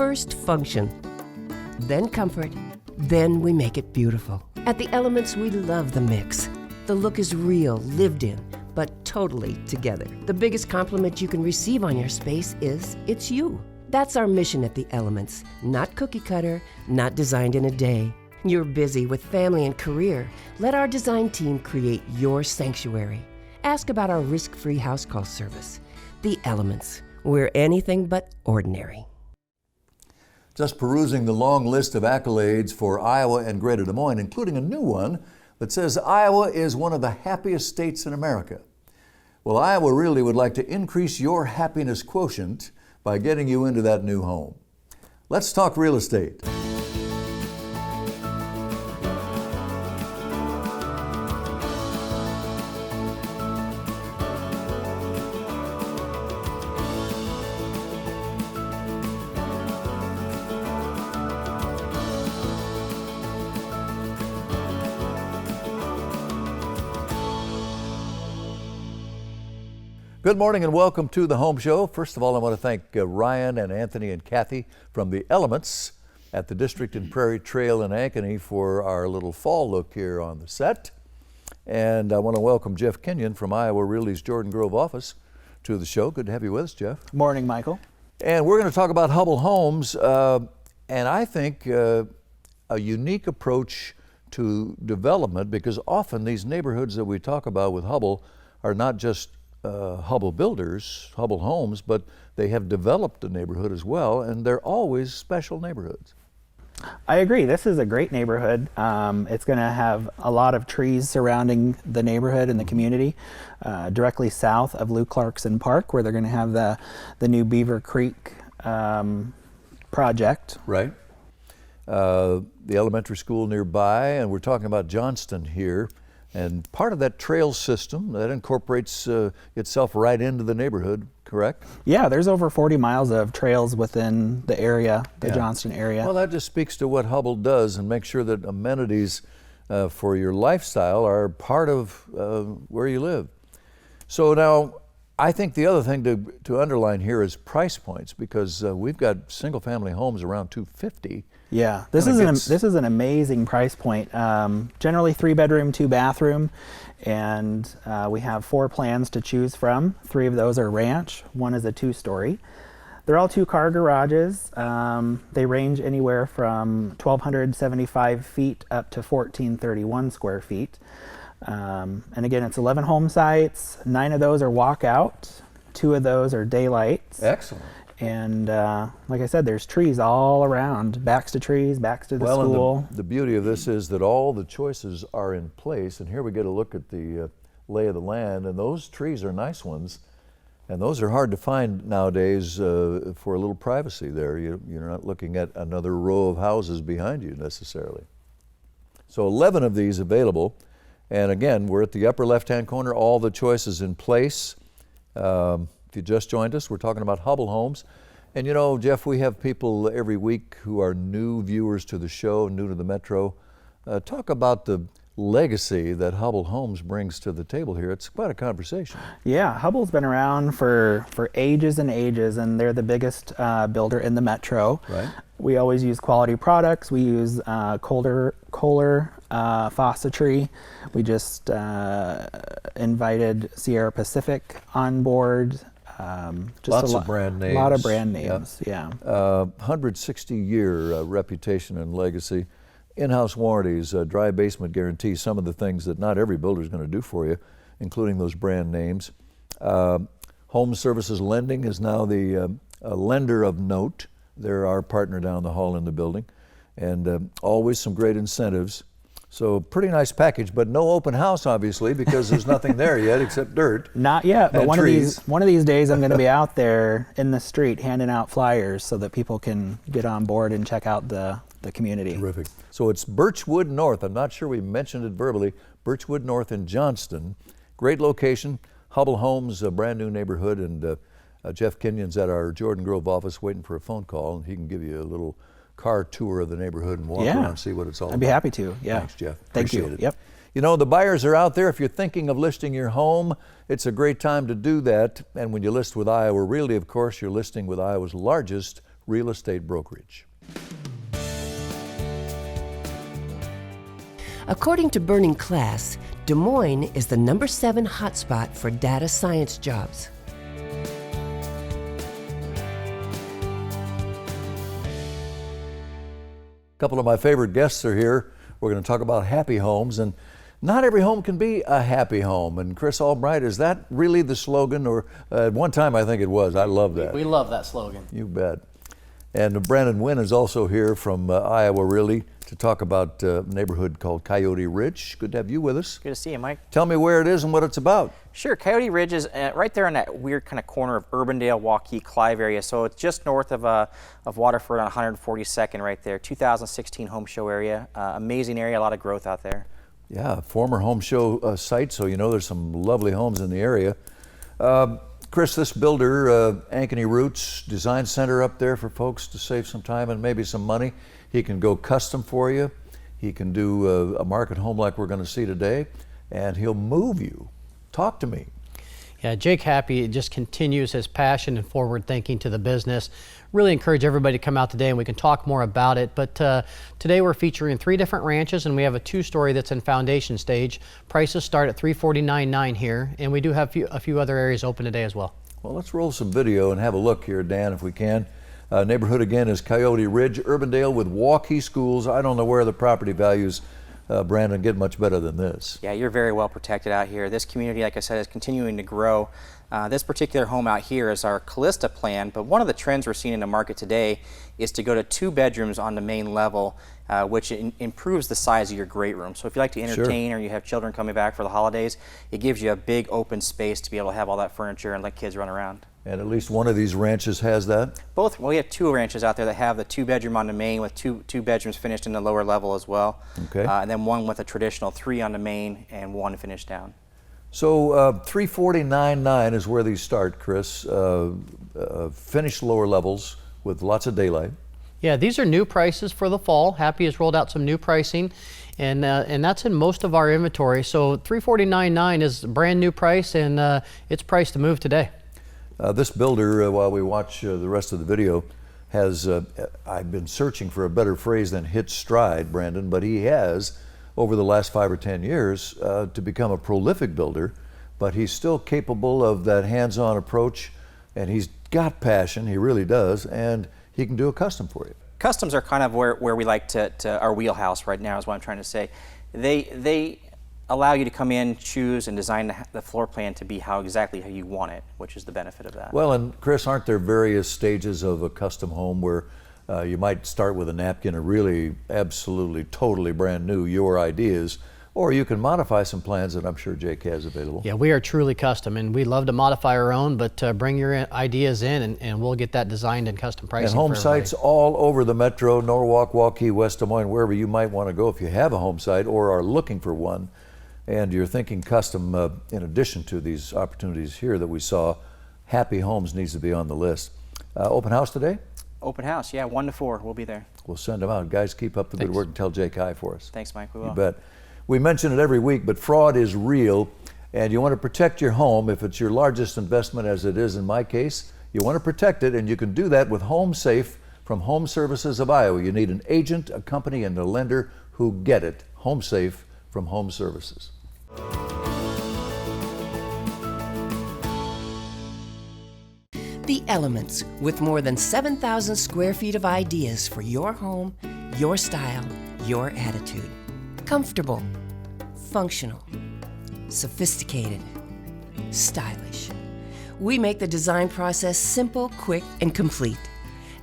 First function, then comfort, then we make it beautiful. At the Elements, we love the mix. The look is real, lived in, but totally together. The biggest compliment you can receive on your space is it's you. That's our mission at the Elements. Not cookie cutter, not designed in a day. You're busy with family and career. Let our design team create your sanctuary. Ask about our risk-free house call service. The Elements. We're anything but ordinary. Just perusing the long list of accolades for Iowa and Greater Des Moines, including a new one that says Iowa is one of the happiest states in America. Well, Iowa Realty would like to increase your happiness quotient by getting you into that new home. Let's talk real estate. Good morning and welcome to the Home Show. First of all, I want to thank Ryan and Anthony and Kathy from the Elements at the District and Prairie Trail in Ankeny for our little fall look here on the set. And I want to welcome Jeff Kenyon from Iowa Realty's Jordan Grove office to the show. Good to have you with us, Jeff. Morning, Michael. And we're going to talk about Hubble Homes, and I think a unique approach to development, because often these neighborhoods that we talk about with Hubble are not just Hubble builders, Hubble Homes, but they have developed the neighborhood as well, and they're always special neighborhoods. I agree. This is a great neighborhood. It's going to have a lot of trees surrounding the neighborhood and the community, directly south of Lou Clarkson Park, where they're going to have the new Beaver Creek project. Right. The elementary school nearby, and we're talking about Johnston here. And part of that trail system, that incorporates itself right into the neighborhood, correct? Yeah, there's over 40 miles of trails within the area, the Johnston area. Well, that just speaks to what Hubble does and make sure that amenities for your lifestyle are part of where you live. So now, I think the other thing to underline here is price points, because we've got single-family homes around $250,000. Yeah, this is an amazing price point. Generally 3-bedroom, 2-bathroom, and we have 4 plans to choose from. 3 of those are ranch, 1 is a 2-story. They're all 2-car garages. They range anywhere from 1,275 feet up to 1,431 square feet. And again, it's 11 home sites. 9 of those are walkout. 2 of those are daylights. Excellent. And like I said, there's trees all around, backs to trees, backs to the school. And the beauty of this is that all the choices are in place, and here we get a look at the lay of the land, and those trees are nice ones, and those are hard to find nowadays for a little privacy there. You're not looking at another row of houses behind you necessarily. So 11 of these available, and again, we're at the upper left-hand corner, all the choices in place. If you just joined us, we're talking about Hubble Homes. And you know, Jeff, we have people every week who are new viewers to the show, new to the Metro. Talk about the legacy that Hubble Homes brings to the table here. It's quite a conversation. Yeah, Hubble's been around for ages and ages, and they're the biggest builder in the Metro. Right. We always use quality products. We use Kohler faucetry. We just invited Sierra Pacific on board. Lots of brand names. A lot of brand names, yeah. 160-year reputation and legacy. In-house warranties, dry basement guarantee, some of the things that not every builder is going to do for you, including those brand names. Home Services Lending is now the lender of note. They're our partner down the hall in the building. And always some great incentives. So pretty nice package, but no open house, obviously, because there's nothing there yet except dirt. Not yet, but one of these days I'm going to be out there in the street handing out flyers so that people can get on board and check out the community. Terrific. So it's Birchwood North. I'm not sure we mentioned it verbally. Birchwood North in Johnston. Great location. Hubble Homes, a brand new neighborhood, and Jeff Kenyon's at our Jordan Grove office waiting for a phone call, and he can give you a little car tour of the neighborhood and walk around and see what it's all about. I'd be happy to, yeah. Thanks, Jeff. Thank you. Appreciate it. Yep. You know, the buyers are out there. If you're thinking of listing your home, it's a great time to do that. And when you list with Iowa Realty, of course, you're listing with Iowa's largest real estate brokerage. According to Burning Class, Des Moines is the #7 hotspot for data science jobs. A couple of my favorite guests are here. We're going to talk about happy homes, and not every home can be a happy home. And Chris Albright, is that really the slogan? Or at one time I think it was. I love that. We love that slogan. You bet. And Brandon Wynn is also here from Iowa Realty to talk about a neighborhood called Coyote Ridge. Good to have you with us. Good to see you, Mike. Tell me where it is and what it's about. Sure, Coyote Ridge is right there in that weird kind of corner of Urbandale, Waukee, Clive area. So it's just north of Waterford on 142nd right there. 2016 home show area. Amazing area, a lot of growth out there. Yeah, former home show site, so you know there's some lovely homes in the area. Chris, this builder, Ankeny Roots Design Center up there for folks to save some time and maybe some money. He can go custom for you. He can do a market home like we're going to see today, and he'll move you. Talk to me. Yeah, Jake Happy just continues his passion and forward thinking to the business. Really encourage everybody to come out today and we can talk more about it. But today we're featuring 3 different ranches and we have a 2-story that's in foundation stage. Prices start at $349,900 here, and we do have a few other areas open today as well. Well, let's roll some video and have a look here, Dan, if we can. Neighborhood again is Coyote Ridge, Urbandale with Waukee schools. I don't know where the property values, Brandon, get much better than this. Yeah, you're very well protected out here. This community, like I said, is continuing to grow. This particular home out here is our Callista plan, but one of the trends we're seeing in the market today is to go to 2 bedrooms on the main level, which improves the size of your great room. So if you like to entertain or you have children coming back for the holidays, it gives you a big open space to be able to have all that furniture and let kids run around. And at least one of these ranches has that? Both. Well, we have 2 ranches out there that have the 2 bedroom on the main with two bedrooms finished in the lower level as well. Okay. And then one with a traditional 3 on the main and 1 finished down. So $349,900 is where these start, Chris. Finished lower levels with lots of daylight. Yeah, these are new prices for the fall. Happy has rolled out some new pricing, and that's in most of our inventory. So $349,900 is a brand new price, and it's priced to move today. This builder, while we watch the rest of the video, has, I've been searching for a better phrase than hit stride, Brandon, but he has, over the last 5 or 10 years, to become a prolific builder, but he's still capable of that hands-on approach, and he's got passion, he really does, and he can do a custom for you. Customs are kind of where we like to our wheelhouse right now is what I'm trying to say. They allow you to come in, choose, and design the floor plan to be exactly how you want it, which is the benefit of that. Well, and Chris, aren't there various stages of a custom home where you might start with a napkin, a really absolutely totally brand new, your ideas, or you can modify some plans that I'm sure Jake has available. Yeah, we are truly custom, and we love to modify our own, but bring your ideas in, and we'll get that designed and custom pricing. And home sites all over the metro, Norwalk, Waukee, West Des Moines, wherever you might want to go if you have a home site or are looking for one, and you're thinking custom, in addition to these opportunities here that we saw, Happy Homes needs to be on the list. Open house today? Open house, yeah, 1 to 4, we'll be there. We'll send them out. Guys, keep up the good work and tell Jake hi for us. Thanks, Mike, we will. You bet. We mention it every week, but fraud is real, and you want to protect your home. If it's your largest investment, as it is in my case, you want to protect it, and you can do that with Home Safe from Home Services of Iowa. You need an agent, a company, and a lender who get it. Home Safe from Home Services. The Elements, with more than 7,000 square feet of ideas for your home, your style, your attitude. Comfortable, functional, sophisticated, stylish. We make the design process simple, quick, and complete.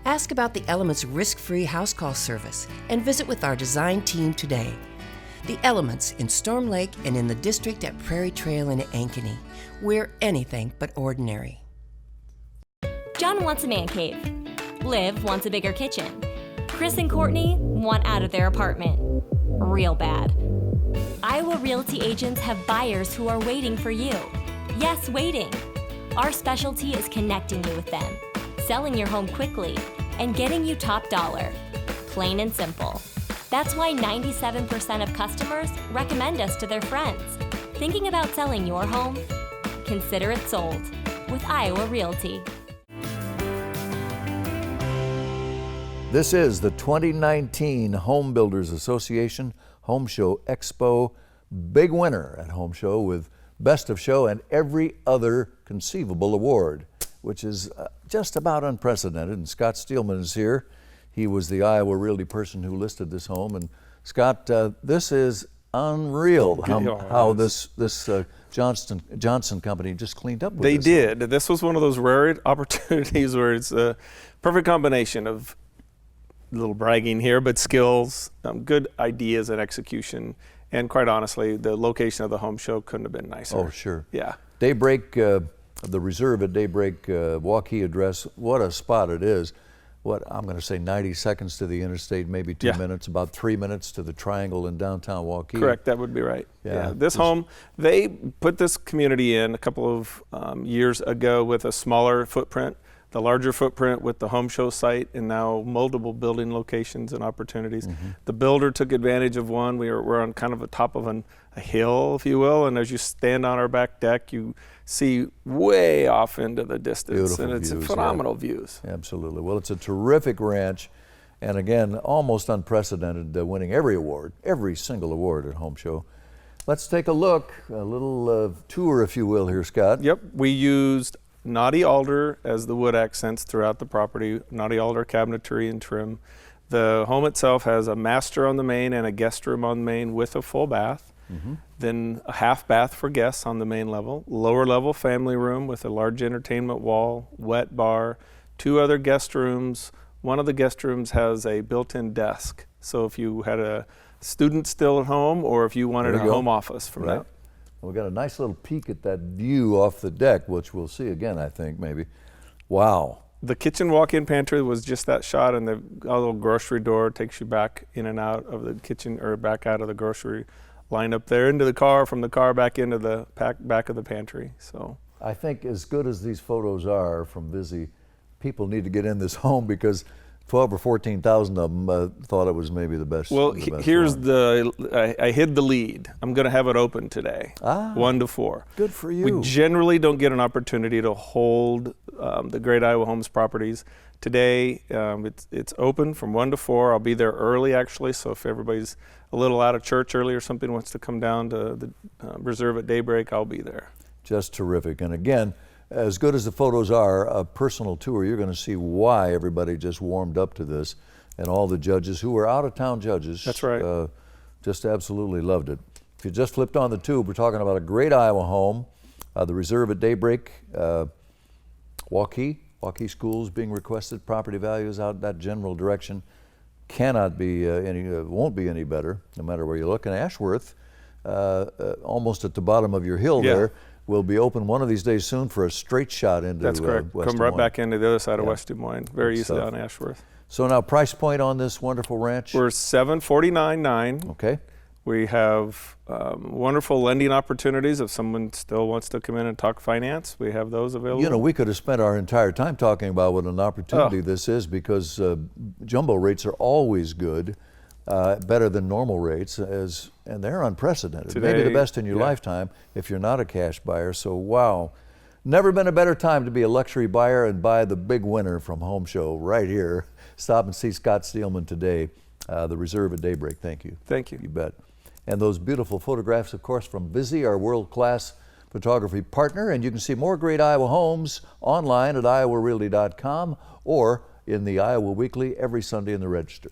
Ask about the Elements risk-free house call service and visit with our design team today. The Elements in Storm Lake and in the district at Prairie Trail in Ankeny. We're anything but ordinary. John wants a man cave. Liv wants a bigger kitchen. Chris and Courtney want out of their apartment. Real bad. Iowa Realty agents have buyers who are waiting for you. Yes, waiting. Our specialty is connecting you with them, selling your home quickly, and getting you top dollar. Plain and simple. That's why 97% of customers recommend us to their friends. Thinking about selling your home? Consider it sold with Iowa Realty. This is the 2019 Home Builders Association Home Show Expo. Big winner at Home Show with Best of Show and every other conceivable award, which is just about unprecedented. And Scott Steelman is here. He was the Iowa Realty person who listed this home. And Scott, this is unreal how this Johnston company just cleaned up with They this. did. This was one of those rare opportunities where it's a perfect combination of a little bragging here, but skills, good ideas and execution. And quite honestly, the location of the home show couldn't have been nicer. Oh, sure. Yeah. Daybreak, the Reserve at Daybreak, Waukee address, what a spot it is. What, I'm going to say 90 seconds to the interstate, maybe 2 minutes, about 3 minutes to the Triangle in downtown Waukee. Correct, that would be right. Yeah. This home, they put this community in a couple of years ago with a smaller footprint, the larger footprint with the home show site, and now multiple building locations and opportunities. Mm-hmm. The builder took advantage of one. We're on kind of the top of a hill, if you will, and as you stand on our back deck, you see way off into the distance. Beautiful and it's views, phenomenal views. Absolutely. Well, it's a terrific ranch, and again, almost unprecedented, winning every award, every single award at Home Show. Let's take a look, a little tour, if you will, here, Scott. Yep, we used knotty alder as the wood accents throughout the property, knotty alder cabinetry and trim. The home itself has a master on the main and a guest room on the main with a full bath. Mm-hmm. Then a half bath for guests on the main level, lower level family room with a large entertainment wall, wet bar, 2 other guest rooms. One of the guest rooms has a built-in desk. So if you had a student still at home or if you wanted a home office from that. We got a nice little peek at that view off the deck, which we'll see again, I think, maybe. Wow. The kitchen walk-in pantry was just that shot, and the little grocery door takes you back in and out of the kitchen or back out of the grocery line up there into the car, from the car back into the back of the pantry. So I think as good as these photos are from Vizzy, people need to get in this home because 12 or 14,000 of them thought it was maybe the best. Well, the best here's one. I hid the lead. I'm going to have it open today, 1 to 4. Good for you. We generally don't get an opportunity to hold the Great Iowa Homes properties. Today, it's open from 1 to 4. I'll be there early, actually, so if everybody's a little out of church early or something wants to come down to the Reserve at Daybreak, I'll be there. Just terrific. And again, as good as the photos are, a personal tour, you're going to see why everybody just warmed up to this, and all the judges who were out-of-town judges. That's right. Just absolutely loved it. If you just flipped on the tube, we're talking about a great Iowa home, the Reserve at Daybreak, Waukee schools being requested, property values out that general direction. Cannot be won't be any better, no matter where you look. And Ashworth, almost at the bottom of your hill there, will be open one of these days soon for a straight shot into That's correct. West Come Des right Moines. back into the other side of West Des Moines, very Good easily stuff. on Ashworth. So now price point on this wonderful ranch? We're $749,900. Okay. We have wonderful lending opportunities. If someone still wants to come in and talk finance, we have those available. You know, we could have spent our entire time talking about what an opportunity this is, because jumbo rates are always good, better than normal rates, and they're unprecedented. Today, maybe the best in your lifetime if you're not a cash buyer. So wow, never been a better time to be a luxury buyer and buy the big winner from Home Show right here. Stop and see Scott Steelman today, the Reserve at Daybreak. Thank you. Thank you. You bet. And those beautiful photographs, of course, from Vizzy, our world-class photography partner. And you can see more great Iowa homes online at iowarealty.com or in the Iowa Weekly every Sunday in the Register.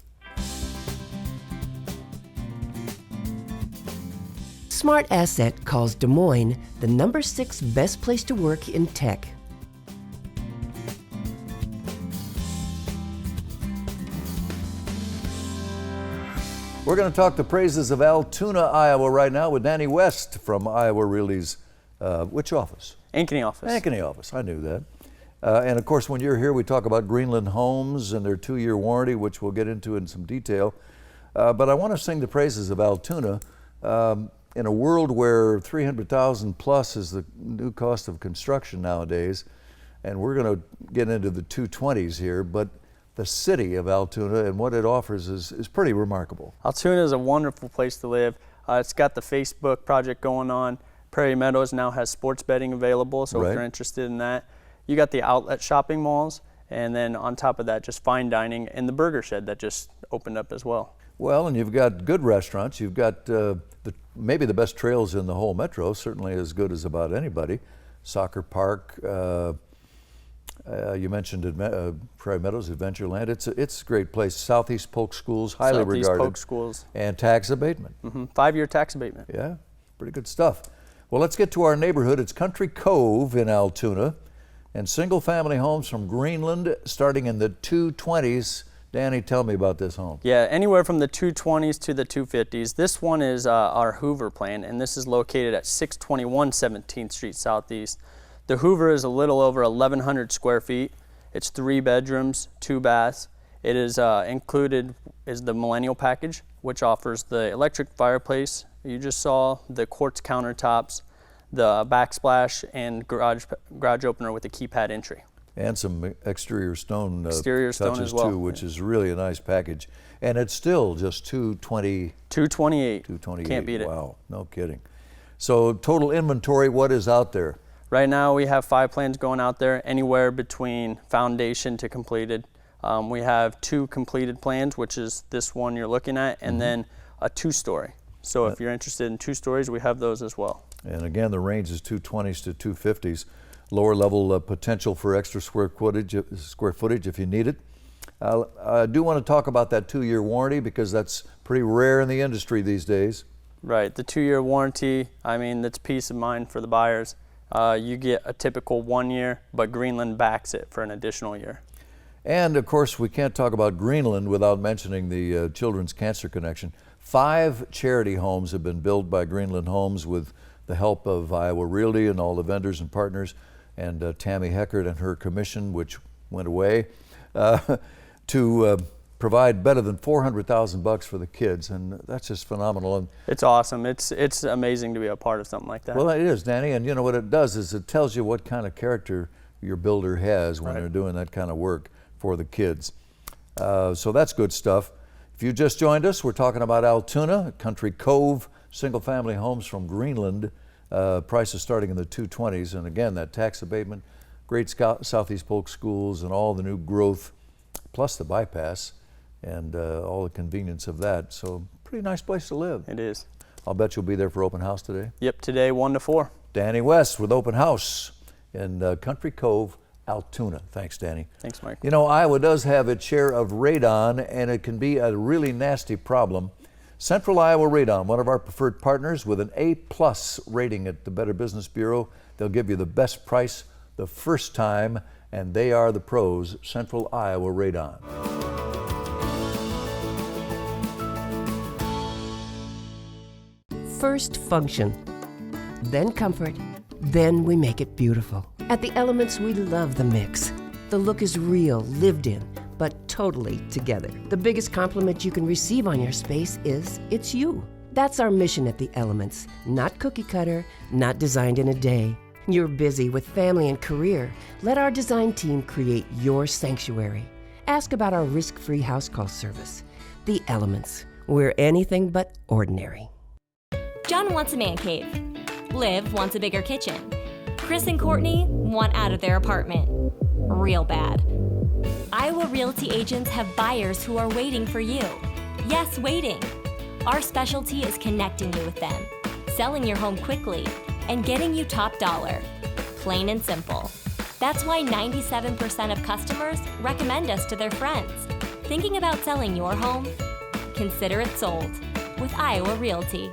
Smart Asset calls Des Moines the #6 best place to work in tech. We're going to talk the praises of Altoona, Iowa right now with Danny West from Iowa Realty's, which office? Ankeny office. Ankeny office, I knew that. And of course, when you're here, we talk about Greenland homes and their 2-year warranty, which we'll get into in some detail. But I want to sing the praises of Altoona. In a world where $300,000 plus is the new cost of construction nowadays, and we're going to get into the 220s here, but the city of Altoona and what it offers is pretty remarkable. Altoona is a wonderful place to live. It's got the Facebook project going on. Prairie Meadows now has sports betting available, so if you're interested in that. You got the outlet shopping malls, And then on top of that, just fine dining and the burger shed that just opened up as well. Well, and you've got good restaurants. You've got maybe the best trails in the whole metro, certainly as good as about anybody. Soccer Park, you mentioned Prairie Meadows, Adventureland. It's a great place. Southeast Polk Schools, highly regarded. Southeast Polk Schools. And tax abatement. 5-year tax abatement. Yeah, pretty good stuff. Well, let's get to our neighborhood. It's Country Cove in Altoona, and single-family homes from Greenland starting in the 220s. Danny, tell me about this home. Yeah, anywhere from the 220s to the 250s. This one is our Hoover plan, and this is located at 621 17th Street Southeast. The Hoover is a little over 1,100 square feet. It's 3 bedrooms, 2 baths. It is included is the Millennial Package, which offers the electric fireplace you just saw, the quartz countertops, the backsplash, and garage opener with a keypad entry. And some exterior stone touches as well, too, which is really a nice package. And it's still just $228. $228. Can't beat it. Wow, no kidding. So total inventory, what is out there? Right now we have 5 plans going out there, anywhere between foundation to completed. We have 2 completed plans, which is this one you're looking at, and then a 2-story. So if you're interested in 2 stories, we have those as well. And again, the range is 220s to 250s. Lower level potential for extra square footage if you need it. I do want to talk about that 2-year warranty because that's pretty rare in the industry these days. Right, the 2-year warranty, I mean, that's peace of mind for the buyers. You get a typical 1 year, but Greenland backs it for an additional year. And of course, we can't talk about Greenland without mentioning the Children's Cancer Connection. 5 charity homes have been built by Greenland Homes with the help of Iowa Realty and all the vendors and partners, and Tammy Heckert and her commission, which went away, to provide better than $400,000 for the kids, and that's just phenomenal. And it's awesome. It's amazing to be a part of something like that. Well, it is, Danny, and you know what it does is it tells you what kind of character your builder has when they're doing that kind of work for the kids. So that's good stuff. If you just joined us, we're talking about Altoona, Country Cove, single-family homes from Greenland. Prices starting in the 220s, and again, that tax abatement, great Southeast Polk Schools, and all the new growth, plus the bypass, and all the convenience of that. So, pretty nice place to live. It is. I'll bet you'll be there for open house today. Yep, today 1 to 4. Danny West with open house in Country Cove, Altoona. Thanks, Danny. Thanks, Mike. You know, Iowa does have its share of radon, and it can be a really nasty problem. Central Iowa Radon, one of our preferred partners with an A+ rating at the Better Business Bureau. They'll give you the best price the first time, and they are the pros, Central Iowa Radon. First function, then comfort, then we make it beautiful. At the Elements, we love the mix. The look is real, lived in, but totally together. The biggest compliment you can receive on your space is, it's you. That's our mission at the Elements. Not cookie cutter, not designed in a day. You're busy with family and career. Let our design team create your sanctuary. Ask about our risk-free house call service. The Elements. We're anything but ordinary. John wants a man cave. Liv wants a bigger kitchen. Chris and Courtney want out of their apartment. Real bad. Iowa Realty agents have buyers who are waiting for you. Yes, waiting. Our specialty is connecting you with them, selling your home quickly, and getting you top dollar. Plain and simple. That's why 97% of customers recommend us to their friends. Thinking about selling your home? Consider it sold with Iowa Realty.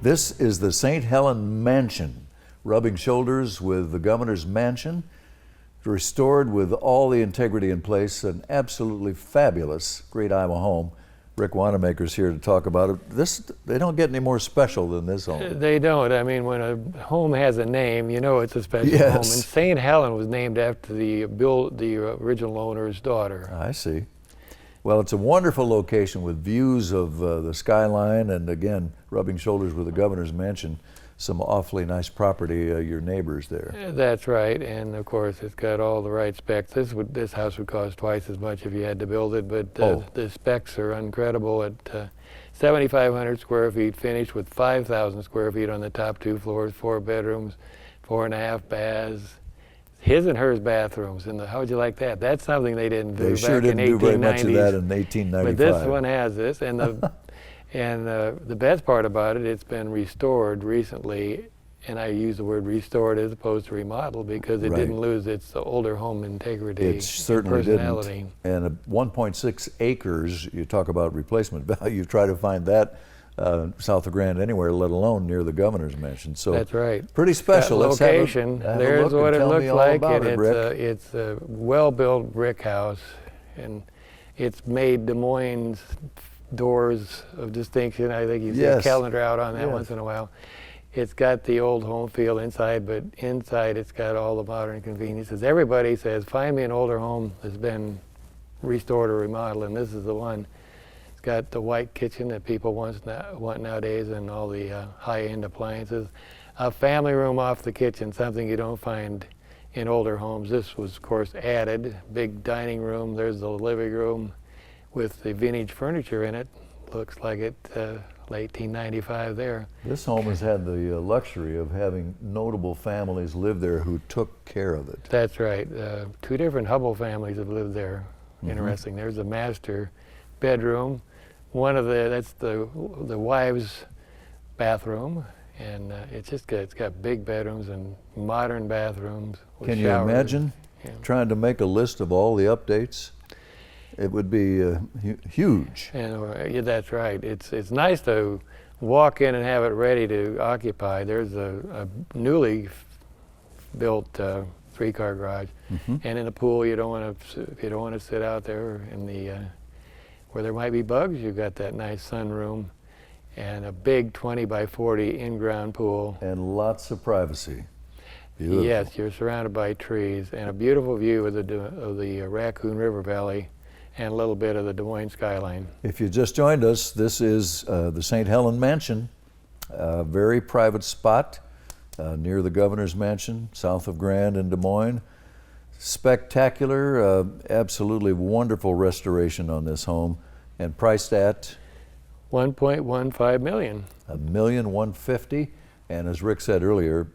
This is the St. Helen Mansion, rubbing shoulders with the governor's mansion, restored with all the integrity in place, an absolutely fabulous Great Iowa home. Rick Wanamaker's here to talk about it. They don't get any more special than this home. They don't. I mean, when a home has a name, you know it's a special home. And St. Helen was named after the original owner's daughter. I see. Well, it's a wonderful location with views of the skyline, and again, rubbing shoulders with the governor's mansion. Some awfully nice property, your neighbors there. That's right, and of course it's got all the right specs. This house would cost twice as much if you had to build it, but the specs are incredible at 7,500 square feet, finished with 5,000 square feet on the top 2 floors, 4 bedrooms, 4.5 baths, his and hers bathrooms. And how would you like that? That's something they didn't do They back sure in didn't 1890s. do very much of that in 1895. But this one has this, and the best part about it, it's been restored recently, and I use the word restored as opposed to remodeled because it didn't lose its older home integrity. It certainly personality. didn't. And 1.6 acres, you talk about replacement value, you try to find that south of Grand anywhere, let alone near the governor's mansion. So that's right. Pretty special. That Let's location, have a there's look what and it tell looks me all like, about and Rick. it's a well-built brick house, and it's made Des Moines doors of distinction. I think you see a calendar out on that once in a while. It's got the old home feel inside, but inside it's got all the modern conveniences. Everybody says, find me an older home that's been restored or remodeled, and this is the one. It's got the white kitchen that people want nowadays and all the high-end appliances. A family room off the kitchen, something you don't find in older homes. This was, of course, added. Big dining room. There's the living room with the vintage furniture in it. Looks like it late 1895 there. This home has had the luxury of having notable families live there who took care of it. That's right. 2 different Hubble families have lived there. Interesting. There's a master bedroom. That's the wife's bathroom, and it's got big bedrooms and modern bathrooms with Can showers. you imagine trying to make a list of all the updates? It would be huge. And yeah, that's right. It's nice to walk in and have it ready to occupy. There's a newly built 3-car garage, and in a pool you don't want to sit out there in the where there might be bugs. You've got that nice sunroom and a big 20 by 40 in-ground pool. And lots of privacy. Beautiful. Yes, you're surrounded by trees and a beautiful view of the Raccoon River Valley and a little bit of the Des Moines skyline. If you just joined us, this is the St. Helen Mansion, a very private spot near the governor's mansion, south of Grand in Des Moines. Spectacular, absolutely wonderful restoration on this home, and priced at $1.15 million. $1,150,000, and as Rick said earlier,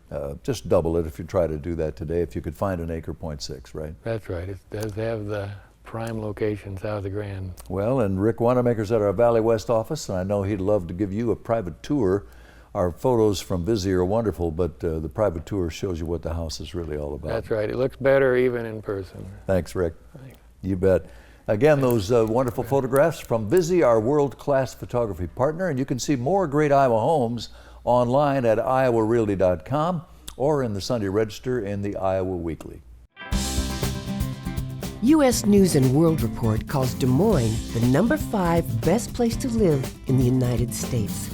just double it if you try to do that today. If you could find an acre, 0.6, right? That's right. It does have the prime location south of Grand. Well, and Rick Wanamaker's at our Valley West office, and I know he'd love to give you a private tour. Our photos from Vizzy are wonderful, but the private tour shows you what the house is really all about. That's right. It looks better even in person. Thanks, Rick. Thanks. You bet. Again, those wonderful photographs from Vizzy, our world-class photography partner, and you can see more great Iowa homes online at iowarealty.com or in the Sunday Register and the Iowa Weekly. U.S. News and World Report calls Des Moines the #5 best place to live in the United States.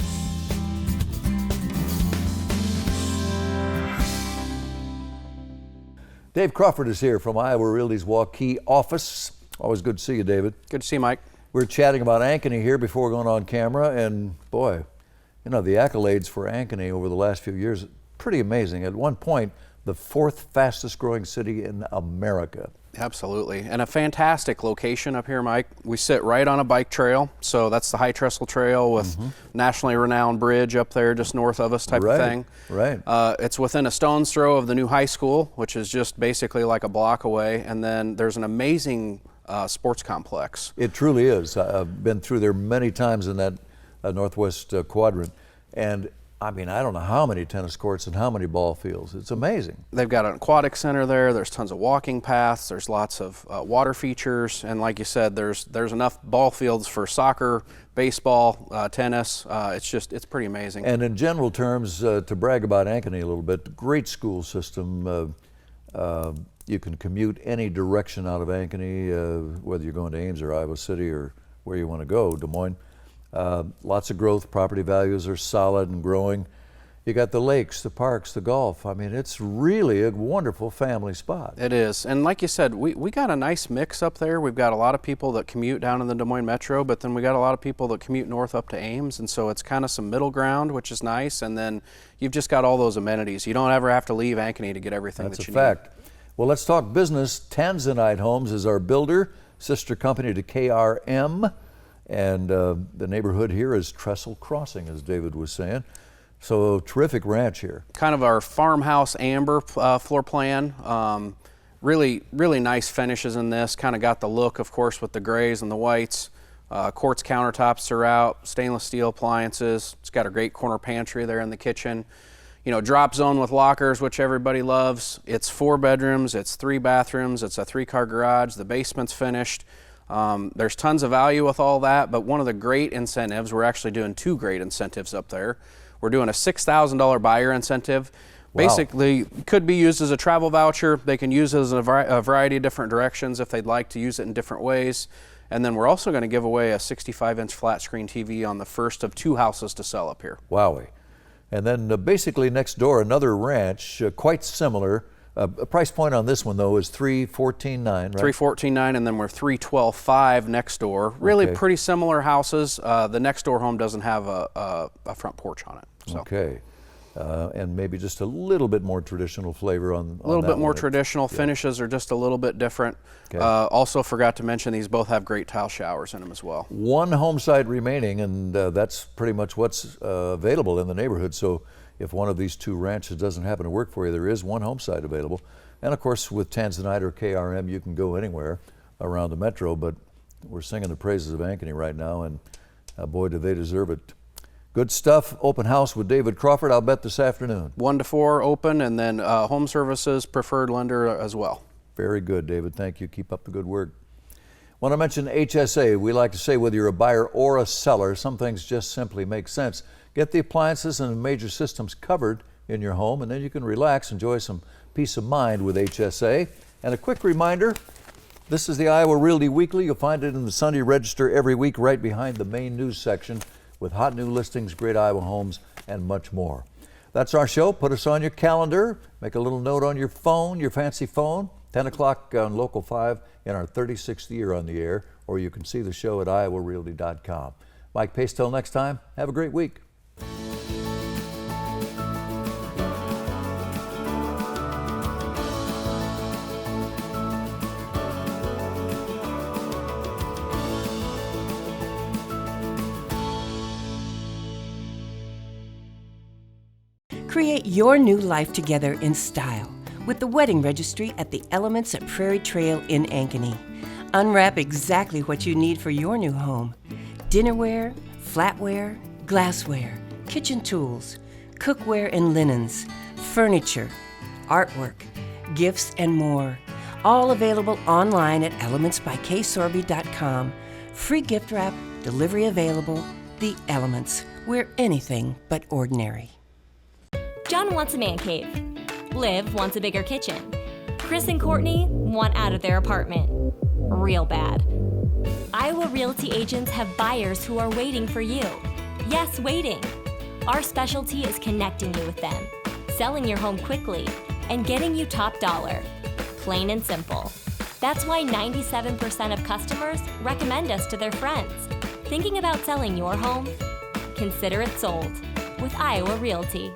Dave Crawford is here from Iowa Realty's Waukee office. Always good to see you, David. Good to see you, Mike. We're chatting about Ankeny here before going on camera, and boy, you know, the accolades for Ankeny over the last few years, pretty amazing. At one point, the 4th fastest growing city in America. Absolutely, and a fantastic location up here, Mike. We sit right on a bike trail, so that's the High Trestle Trail with nationally renowned bridge up there just north of us type of thing. Right. It's within a stone's throw of the new high school, which is just basically like a block away, and then there's an amazing sports complex. It truly is. I've been through there many times in that northwest quadrant, and I mean, I don't know how many tennis courts and how many ball fields. It's amazing. They've got an aquatic center there. There's tons of walking paths. There's lots of water features. And like you said, there's enough ball fields for soccer, baseball, tennis. It's pretty amazing. And in general terms, to brag about Ankeny a little bit, great school system. You can commute any direction out of Ankeny, whether you're going to Ames or Iowa City or where you want to go, Des Moines. Lots of growth, property values are solid and growing. You got the lakes, the parks, the golf. I mean, it's really a wonderful family spot. It is, and like you said, we got a nice mix up there. We've got a lot of people that commute down in the Des Moines Metro, but then we got a lot of people that commute north up to Ames, and so it's kind of some middle ground, which is nice, and then you've just got all those amenities. You don't ever have to leave Ankeny to get everything that you need. That's a fact. Well, let's talk business. Tanzanite Homes is our builder, sister company to KRM. And the neighborhood here is Trestle Crossing, as David was saying. So terrific ranch here. Kind of our farmhouse amber floor plan. Really nice finishes in this. Kind of got the look, of course, with the grays and the whites. Quartz countertops throughout, stainless steel appliances. It's got a great corner pantry there in the kitchen. You know, drop zone with lockers, which everybody loves. It's 4 bedrooms, it's 3 bathrooms, it's a 3-car garage. The basement's finished. There's tons of value with all that, but one of the great incentives, we're actually doing 2 great incentives up there. We're doing a $6,000 buyer incentive. Wow. Basically, could be used as a travel voucher. They can use it as a variety of different directions if they'd like to use it in different ways. And then we're also going to give away a 65-inch flat screen TV on the first of 2 houses to sell up here. Wowie. And then basically next door, another ranch, quite similar. A price point on this one, though, is $314,900, right? $314,900, and then we're $312,500 next door. Really Okay. pretty similar houses. The next door home doesn't have a front porch on it. So. Okay. And maybe just a little bit more traditional flavor on A little that bit more one. traditional. Yeah. Finishes are just a little bit different. Okay. Also forgot to mention these both have great tile showers in them as well. 1 home site remaining, and that's pretty much what's available in the neighborhood. So if one of these 2 ranches doesn't happen to work for you, there is 1 home site available. And of course, with Tanzanite or KRM, you can go anywhere around the metro, but we're singing the praises of Ankeny right now, and boy, do they deserve it. Good stuff. Open house with David Crawford, I'll bet this afternoon. 1 to 4 open, and then home services preferred lender as well. Very good, David. Thank you. Keep up the good work. Want to mention HSA. We like to say whether you're a buyer or a seller, some things just simply make sense. Get the appliances and major systems covered in your home, and then you can relax, enjoy some peace of mind with HSA. And a quick reminder, this is the Iowa Realty Weekly. You'll find it in the Sunday Register every week right behind the main news section with hot new listings, great Iowa homes, and much more. That's our show. Put us on your calendar. Make a little note on your phone, your fancy phone. 10 o'clock on Local 5 in our 36th year on the air, or you can see the show at iowarealty.com. Mike Pace, till next time, have a great week. Create your new life together in style with the wedding registry at the Elements at Prairie Trail in Ankeny. Unwrap exactly what you need for your new home. Dinnerware, flatware, glassware, kitchen tools, cookware and linens, furniture, artwork, gifts, and more. All available online at elementsbyksorby.com. Free gift wrap, delivery available. The Elements, we're anything but ordinary. John wants a man cave. Liv wants a bigger kitchen. Chris and Courtney want out of their apartment. Real bad. Iowa Realty agents have buyers who are waiting for you. Yes, waiting. Our specialty is connecting you with them, selling your home quickly, and getting you top dollar. Plain and simple. That's why 97% of customers recommend us to their friends. Thinking about selling your home? Consider it sold with Iowa Realty.